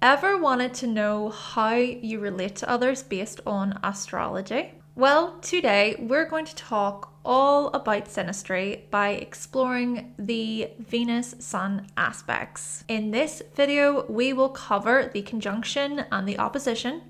Ever wanted to know how you relate to others based on astrology? Well, today we're going to talk all about synastry by exploring the Venus-Sun aspects. In this video, we will cover the conjunction and the opposition.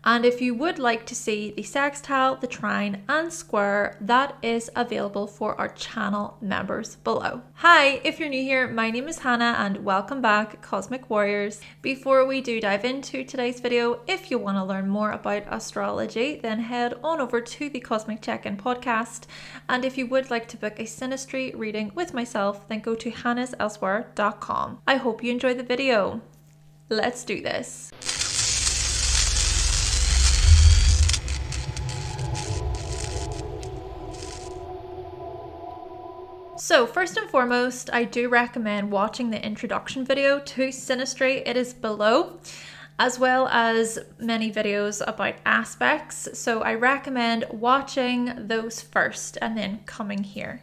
And if you would like to see the sextile, the trine and square, that is available for our channel members below. Hi, if you're new here, my name is Hannah and welcome back, Cosmic Warriors. Before we do dive into today's video, if you want to learn more about astrology, then head on over to the Cosmic Check-In podcast. And if you would like to book a synastry reading with myself, then go to hannahselsewhere.com. I hope you enjoy the video. Let's do this. So first and foremost, I do recommend watching the introduction video to synastry. It is below, as well as many videos about aspects. So I recommend watching those first and then coming here.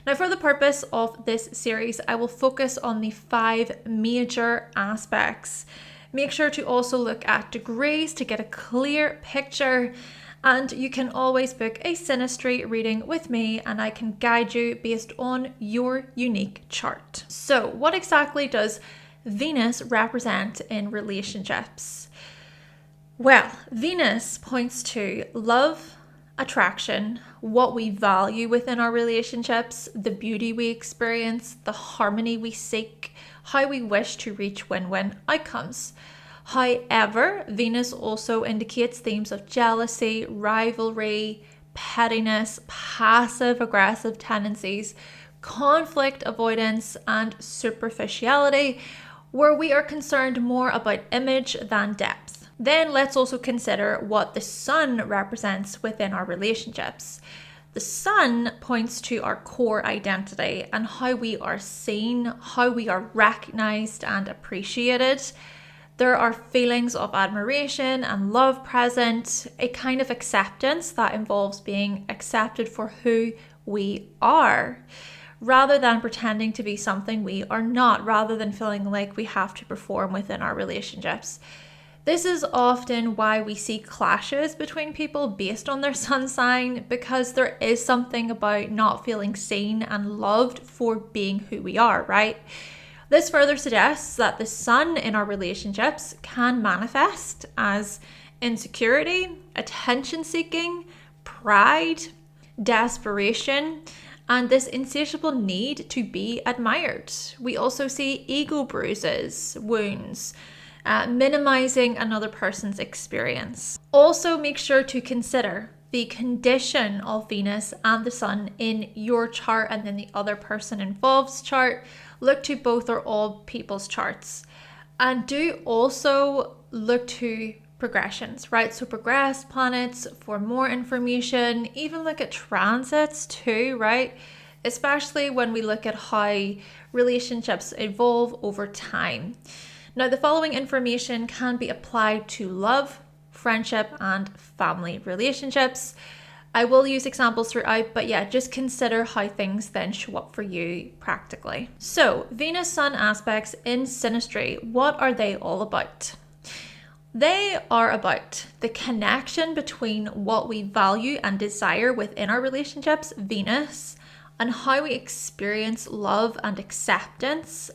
Now, for the purpose of this series, I will focus on the 5 major aspects. Make sure to also look at degrees to get a clear picture. And you can always book a synastry reading with me and I can guide you based on your unique chart. So what exactly does Venus represent in relationships? Well, Venus points to love, attraction, what we value within our relationships, the beauty we experience, the harmony we seek, how we wish to reach win-win outcomes. However, Venus also indicates themes of jealousy, rivalry, pettiness, passive-aggressive tendencies, conflict avoidance, and superficiality, where we are concerned more about image than depth. Then let's also consider what the sun represents within our relationships. The sun points to our core identity and how we are seen, how we are recognized and appreciated. There are feelings of admiration and love present, a kind of acceptance that involves being accepted for who we are, rather than pretending to be something we are not, rather than feeling like we have to perform within our relationships. This is often why we see clashes between people based on their sun sign, because there is something about not feeling seen and loved for being who we are, right? This further suggests that the sun in our relationships can manifest as insecurity, attention-seeking, pride, desperation, and this insatiable need to be admired. We also see ego bruises, wounds, minimizing another person's experience. Also, make sure to consider the condition of Venus and the sun in your chart and then the other person involved's chart. Look to both or all people's charts. And do also look to progressions, right? So progress planets for more information, even look at transits too, right? Especially when we look at how relationships evolve over time. Now, the following information can be applied to love, friendship, and family relationships. I will use examples throughout, but yeah, just consider how things then show up for you practically. So, Venus-Sun aspects in synastry, what are they all about? They are about the connection between what we value and desire within our relationships, Venus, and how we experience love and acceptance,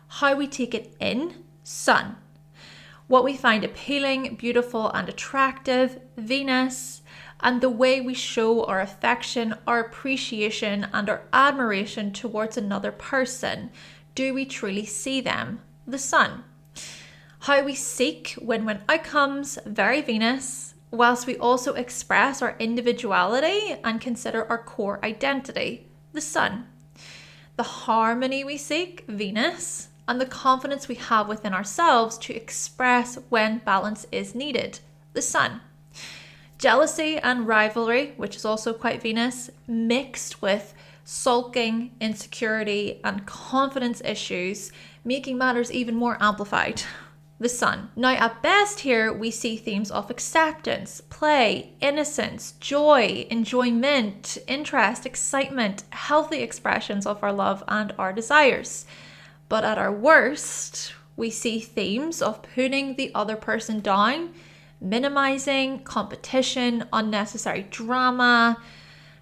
how we take it in, Sun. What we find appealing, beautiful, and attractive, Venus, and the way we show our affection, our appreciation, and our admiration towards another person. Do we truly see them? The sun. How we seek win-win outcomes, very Venus, whilst we also express our individuality and consider our core identity, the sun. The harmony we seek, Venus, and the confidence we have within ourselves to express when balance is needed, the sun. Jealousy and rivalry, which is also quite Venus, mixed with sulking, insecurity, and confidence issues, making matters even more amplified, the sun. Now, at best here, we see themes of acceptance, play, innocence, joy, enjoyment, interest, excitement, healthy expressions of our love and our desires. But at our worst, we see themes of putting the other person down, minimizing competition, unnecessary drama,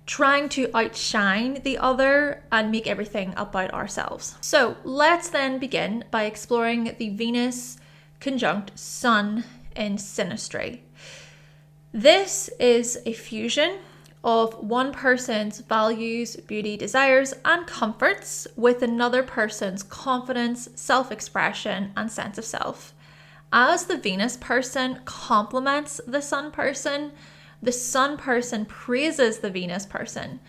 trying to outshine the other and make everything about ourselves. So let's then begin by exploring the Venus conjunct Sun in Synastry. This is a fusion of one person's values, beauty, desires, and comforts with another person's confidence, self-expression, and sense of self. As the Venus person complements the Sun person praises the Venus person.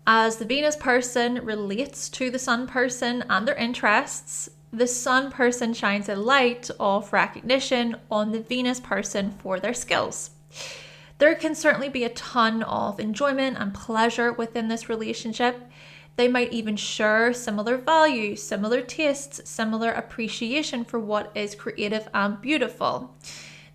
As the Venus person relates to the Sun person and their interests, the Sun person shines a light of recognition on the Venus person for their skills. There can certainly be a ton of enjoyment and pleasure within this relationship. They might even share similar values, similar tastes, similar appreciation for what is creative and beautiful.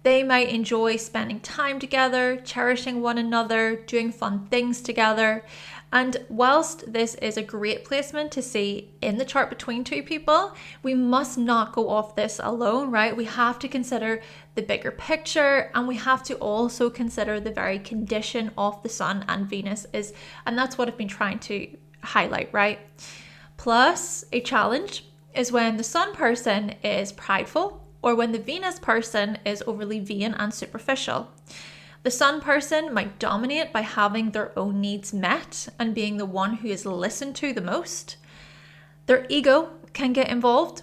They might enjoy spending time together, cherishing one another, doing fun things together. And whilst this is a great placement to see in the chart between two people, we must not go off this alone, right? We have to consider the bigger picture, and we have to also consider the very condition of the Sun and Venus is, and that's what I've been trying to highlight, right? Plus, a challenge is when the Sun person is prideful, or when the Venus person is overly vain and superficial. The Sun person might dominate by having their own needs met and being the one who is listened to the most. Their ego can get involved,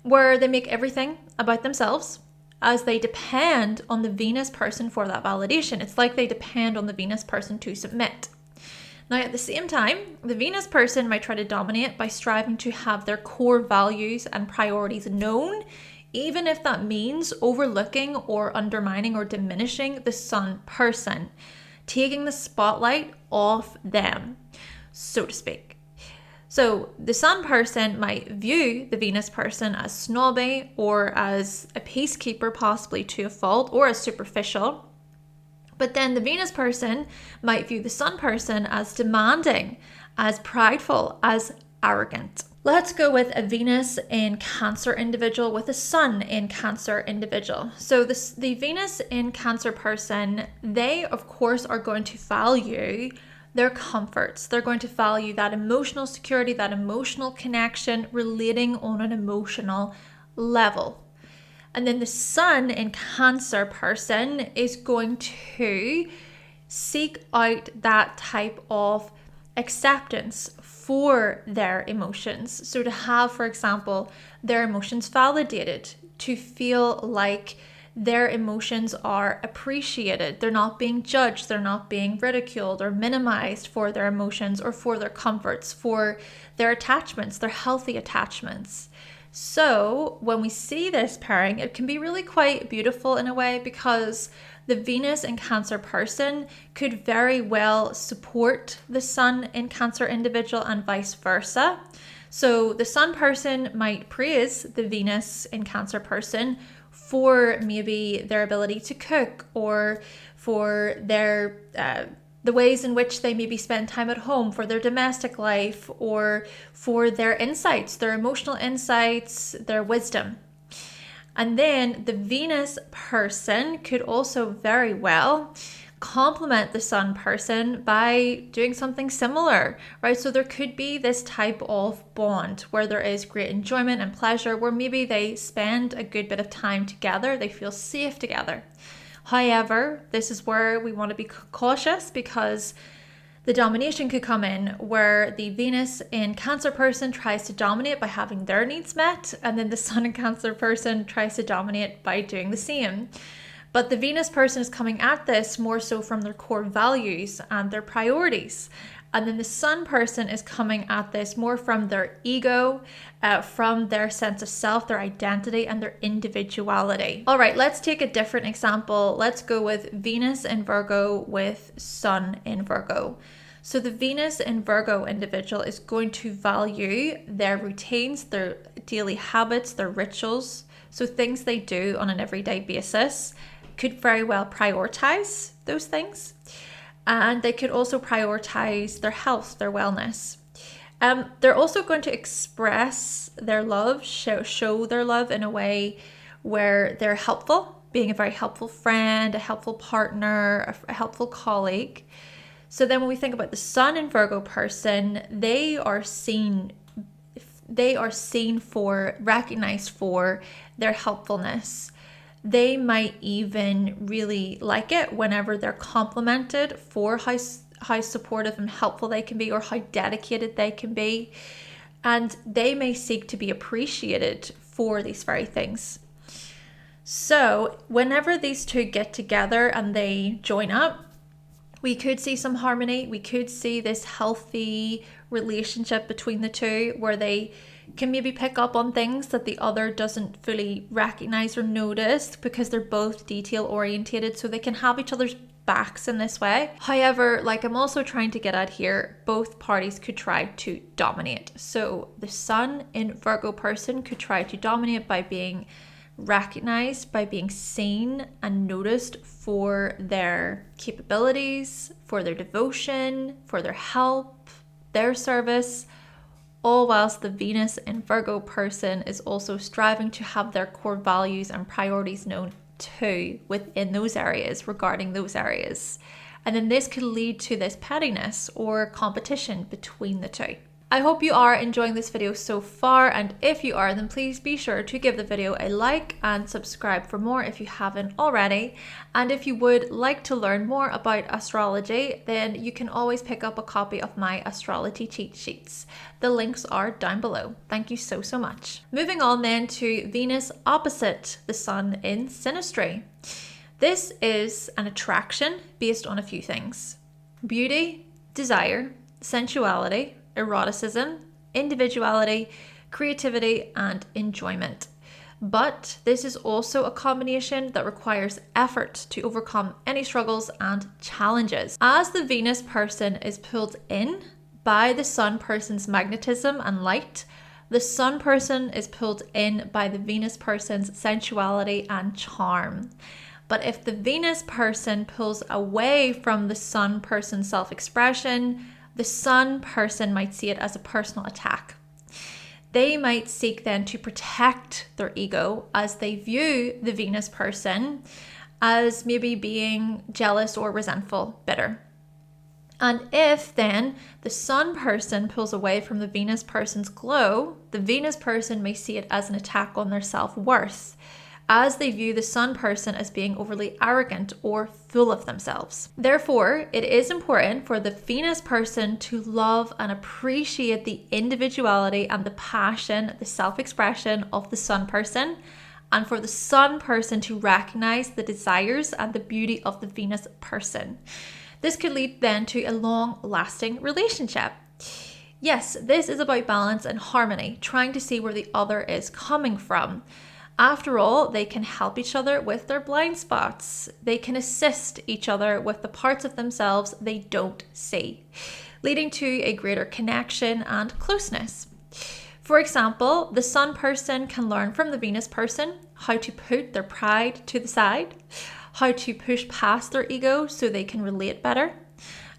where they make everything about themselves as they depend on the Venus person for that validation. It's like they depend on the Venus person to submit. Now, at the same time, the Venus person might try to dominate by striving to have their core values and priorities known, even if that means overlooking or undermining or diminishing the Sun person, taking the spotlight off them, so to speak. So the Sun person might view the Venus person as snobby or as a peacekeeper, possibly to a fault, or as superficial. But then the Venus person might view the Sun person as demanding, as prideful, as arrogant. Let's go with a Venus in Cancer individual with a Sun in Cancer individual. So the Venus in Cancer person, they of course are going to value their comforts. They're going to value that emotional security, that emotional connection, relating on an emotional level. And then the Sun in Cancer person is going to seek out that type of acceptance for their emotions. So to have, for example, their emotions validated, to feel like their emotions are appreciated. They're not being judged, they're not being ridiculed or minimized for their emotions or for their comforts, for their attachments, their healthy attachments. So when we see this pairing, it can be really quite beautiful in a way, because the Venus in Cancer person could very well support the Sun in Cancer individual and vice versa. So the Sun person might praise the Venus in Cancer person for maybe their ability to cook, or for their the ways in which they maybe spend time at home, for their domestic life, or for their insights, their emotional insights, their wisdom. And then the Venus person could also very well complement the Sun person by doing something similar, right? So there could be this type of bond where there is great enjoyment and pleasure, where maybe they spend a good bit of time together, they feel safe together. However, this is where we want to be cautious, because the domination could come in where the Venus in Cancer person tries to dominate by having their needs met, and then the Sun in Cancer person tries to dominate by doing the same. But the Venus person is coming at this more so from their core values and their priorities. And then the Sun person is coming at this more from their ego, from their sense of self, their identity, and their individuality. All right, let's take a different example. Let's go with Venus in Virgo with Sun in Virgo. So the Venus in Virgo individual is going to value their routines, their daily habits, their rituals. So things they do on an everyday basis, could very well prioritize those things. And they could also prioritize their health, their wellness. They're also going to express their love, show their love in a way where they're helpful, being a very helpful friend, a helpful partner, a helpful colleague. So then when we think about the Sun in Virgo person, they are recognized for their helpfulness. They might even really like it whenever they're complimented for how supportive and helpful they can be, or how dedicated they can be. And they may seek to be appreciated for these very things. So whenever these two get together and they join up, we could see some harmony. We could see this healthy relationship between the two where they can maybe pick up on things that the other doesn't fully recognize or notice, because they're both detail orientated, so they can have each other's backs in this way. However, like I'm also trying to get at here, both parties could try to dominate. So the Sun in Virgo person could try to dominate by being recognized, by being seen and noticed for their capabilities, for their devotion, for their help, their service, all whilst the Venus in Virgo person is also striving to have their core values and priorities known too within those areas, regarding those areas. And then this could lead to this pettiness or competition between the two. I hope you are enjoying this video so far, and if you are, then please be sure to give the video a like and subscribe for more if you haven't already. And if you would like to learn more about astrology, then you can always pick up a copy of my astrology cheat sheets. The links are down below. Thank you so much. Moving on then to Venus opposite the Sun in Synastry. This is an attraction based on a few things: beauty, desire, sensuality, eroticism, individuality, creativity, and enjoyment. But this is also a combination that requires effort to overcome any struggles and challenges. As the Venus person is pulled in by the Sun person's magnetism and light, the Sun person is pulled in by the Venus person's sensuality and charm. But if the Venus person pulls away from the Sun person's self-expression, the Sun person might see it as a personal attack. They might seek then to protect their ego, as they view the Venus person as maybe being jealous or resentful, bitter. And if then the Sun person pulls away from the Venus person's glow, the Venus person may see it as an attack on their self-worth, as they view the Sun person as being overly arrogant or full of themselves. Therefore, it is important for the Venus person to love and appreciate the individuality and the passion, the self-expression of the Sun person, and for the Sun person to recognize the desires and the beauty of the Venus person. This could lead then to a long-lasting relationship. Yes, this is about balance and harmony, trying to see where the other is coming from. After all, they can help each other with their blind spots. They can assist each other with the parts of themselves they don't see, leading to a greater connection and closeness. For example, the Sun person can learn from the Venus person how to put their pride to the side, how to push past their ego so they can relate better.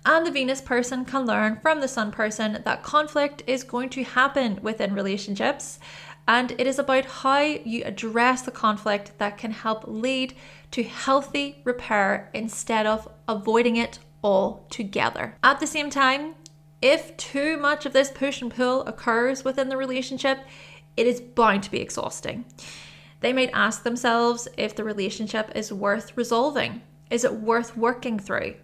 And the Venus person can learn from the Sun person that conflict is going to happen within relationships, and it is about how you address the conflict that can help lead to healthy repair instead of avoiding it altogether. At the same time, if too much of this push and pull occurs within the relationship, it is bound to be exhausting. They might ask themselves if the relationship is worth resolving. Is it worth working through?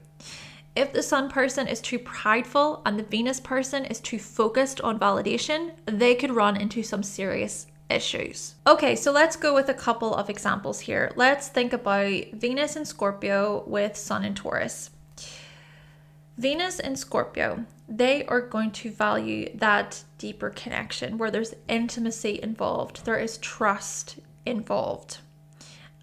If the Sun person is too prideful and the Venus person is too focused on validation, they could run into some serious issues. Okay, so let's go with a couple of examples here. Let's think about Venus in Scorpio with Sun in Taurus. Venus in Scorpio, they are going to value that deeper connection where there's intimacy involved, there is trust involved,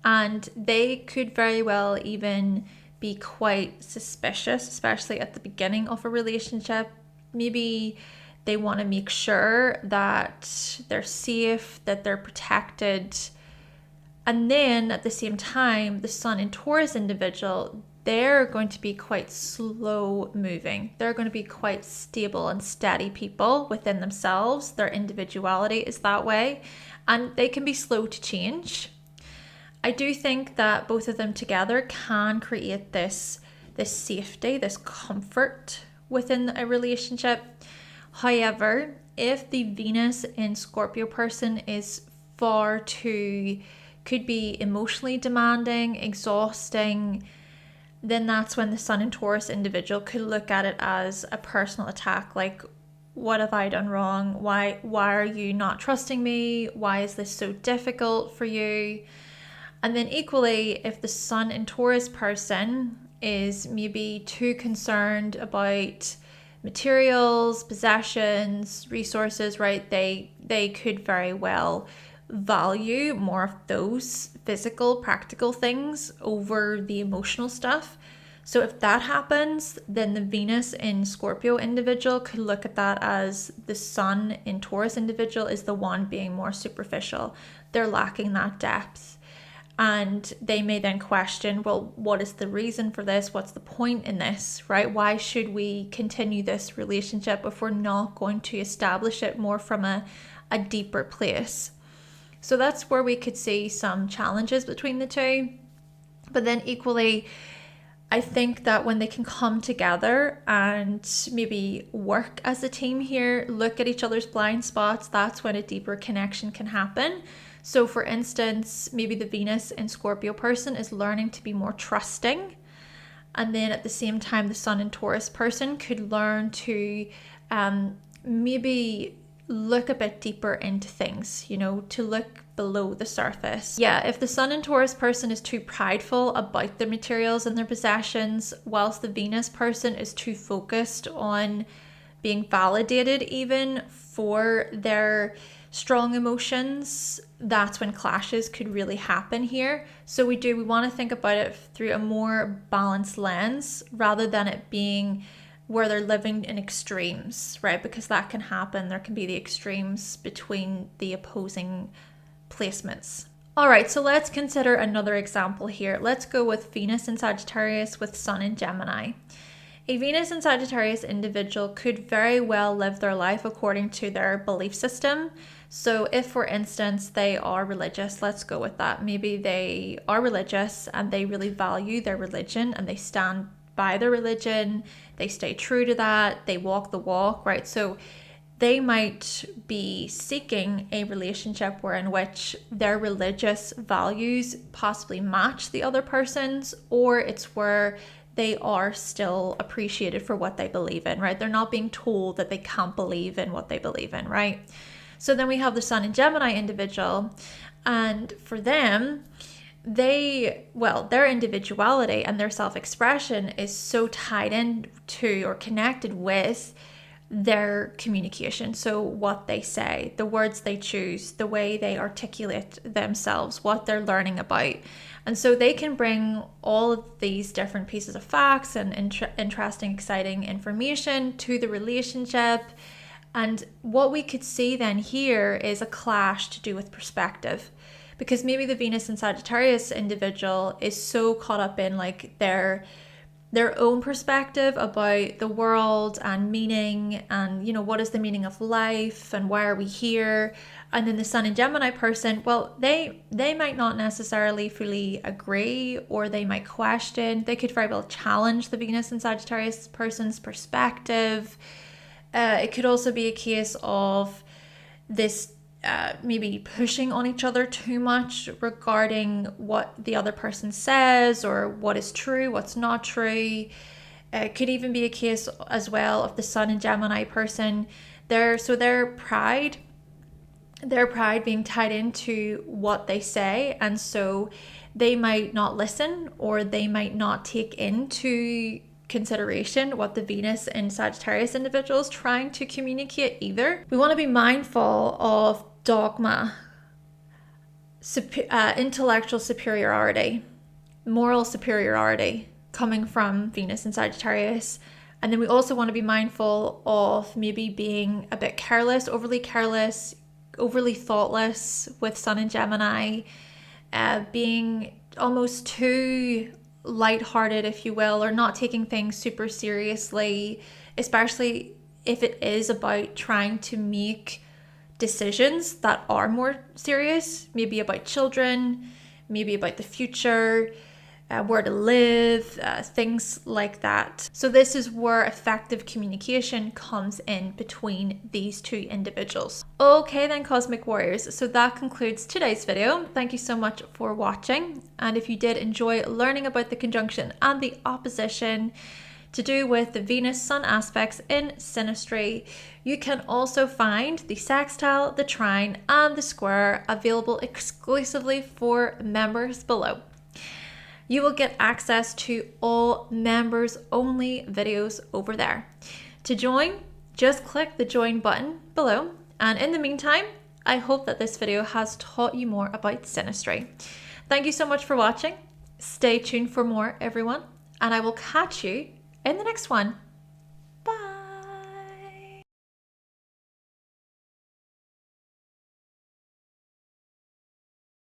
and they could very well even be quite suspicious, especially at the beginning of a relationship. Maybe they want to make sure that they're safe, that they're protected. And then at the same time, the Sun in Taurus individual, they're going to be quite slow moving. They're going to be quite stable and steady people within themselves. Their individuality is that way, and they can be slow to change. I do think that both of them together can create this safety, this comfort within a relationship. However, if the Venus in Scorpio person is could be emotionally demanding, exhausting, then that's when the Sun in Taurus individual could look at it as a personal attack. Like, what have I done wrong? Why are you not trusting me? Why is this so difficult for you? And then equally, if the Sun in Taurus person is maybe too concerned about materials, possessions, resources, right? They could very well value more of those physical, practical things over the emotional stuff. So if that happens, then the Venus in Scorpio individual could look at that as the Sun in Taurus individual is the one being more superficial. They're lacking that depth. And they may then question, well, what is the reason for this? What's the point in this, right? Why should we continue this relationship if we're not going to establish it more from a deeper place? So that's where we could see some challenges between the two. But then equally, I think that when they can come together and maybe work as a team here, look at each other's blind spots, that's when a deeper connection can happen. So for instance, maybe the Venus in Scorpio person is learning to be more trusting. And then at the same time, the Sun in Taurus person could learn to maybe look a bit deeper into things, to look below the surface. Yeah, if the Sun in Taurus person is too prideful about their materials and their possessions, whilst the Venus person is too focused on being validated even for their strong emotions, that's when clashes could really happen here. So we want to think about it through a more balanced lens rather than it being where they're living in extremes, right? Because that can happen. There can be the extremes between the opposing placements. All right, so let's consider another example here. Let's go with Venus in Sagittarius with Sun in Gemini. A Venus in Sagittarius individual could very well live their life according to their belief system. So if, for instance, they are religious, let's go with that. Maybe they are religious and they really value their religion and they stand by their religion, they stay true to that, they walk the walk, right? So they might be seeking a relationship in which their religious values possibly match the other person's, or it's where they are still appreciated for what they believe in, right? They're not being told that they can't believe in what they believe in, right? So then we have the Sun in Gemini individual, and for them, their individuality and their self-expression is so tied in to or connected with their communication. So what they say, the words they choose, the way they articulate themselves, what they're learning about. And so they can bring all of these different pieces of facts and interesting, exciting information to the relationship. And what we could see then here is a clash to do with perspective. Because maybe the Venus in Sagittarius individual is so caught up in like their own perspective about the world and meaning and, what is the meaning of life and why are we here? And then the Sun in Gemini person, well, they might not necessarily fully agree, or they might question. They could very well challenge the Venus in Sagittarius person's perspective. It could also be a case of this maybe pushing on each other too much regarding what the other person says or what is true, what's not true. It could even be a case as well of the Sun in Gemini person. Their pride being tied into what they say, and so they might not listen or they might not take into consideration what the Venus in Sagittarius individual is trying to communicate either. We want to be mindful of dogma, intellectual superiority, moral superiority coming from Venus in Sagittarius. And then we also want to be mindful of maybe being a bit careless, overly thoughtless with Sun in Gemini, being almost too lighthearted, if you will, or not taking things super seriously, especially if it is about trying to make decisions that are more serious, maybe about children, maybe about the future, where to live, things like that. So this is where effective communication comes in between these two individuals. Okay then, Cosmic Warriors, so that concludes today's video. Thank you so much for watching, and if you did enjoy learning about the conjunction and the opposition to do with the Venus-Sun aspects in synastry, you can also find the sextile, the trine, and the square available exclusively for members below. You will get access to all members only videos over there. To join, just click the join button below. And in the meantime, I hope that this video has taught you more about synastry. Thank you so much for watching. Stay tuned for more, everyone, and I will catch you in the next one.